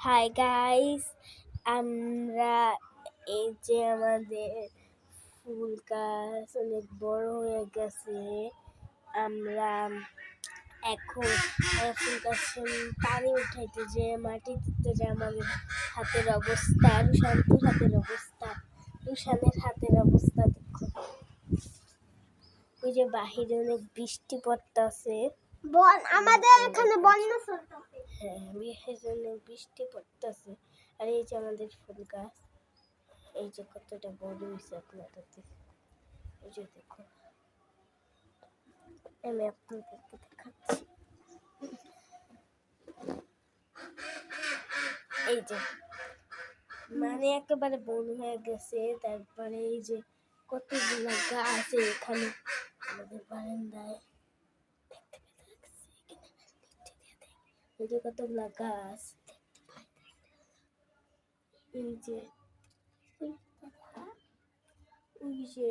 Hi guys, আমরা এই যে আমাদের ফুল গাছ অনেক বড় হয়ে গেছে। আমরা এখন ফুল গাছে পানি উঠাইতে যে মাটি দিতে যে আমাদের হাতের অবস্থা, রুশান্তের হাতের অবস্থা, রুশানের হাতের অবস্থা দেখো। ওই যে বাহিরে অনেক বৃষ্টি পড়তেছে, আমাদের এখানে বন্যা চলতেছে। হ্যাঁ, অনেক বৃষ্টি পড়তেছে। আর এই যে আমাদের ফুল গাছ, এই যে কতটা বড় হয়েছে আপনাদের, এই যে দেখুন, আমি আপনাদেরকে দেখাচ্ছি। এই যে মানে একেবারে বন হয়ে গেছে। তারপরে এই যে কতগুলো গাছ এখানে আমাদের বারান্দায় দেখতে পাচ্ছি, এই যে কতগুলো গাছ, এই যে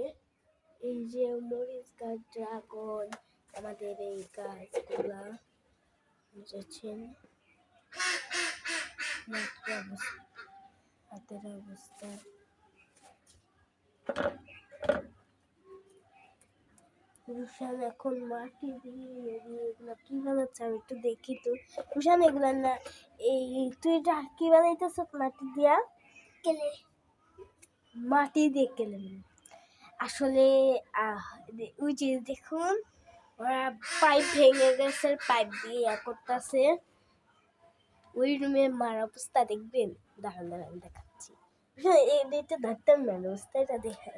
এই যে মরিচ গাছ, ড্রাগন, আমাদের এই গাছগুলা বুঝেছেন। হাতের অবস্থা রুশান এখন মাটি দিয়ে এগুলা কি বানাচ্ছে আমি একটু দেখি তো। রুশান এগুলা না, এই তুই এটা কি বানাইতেছ মাটি দিয়া? কেলে মাটি দিয়ে কেলে আসলে ওই যে দেখুন, ওরা পাইপ ভেঙে গেছে, পাইপ দিয়ে করতেছে। ওই রুমে মার অবস্থা দেখবেন, দাঁড়ান দাঁড়ান দেখাচ্ছি। এটা ধরতাম না, অবস্থাটা দেখা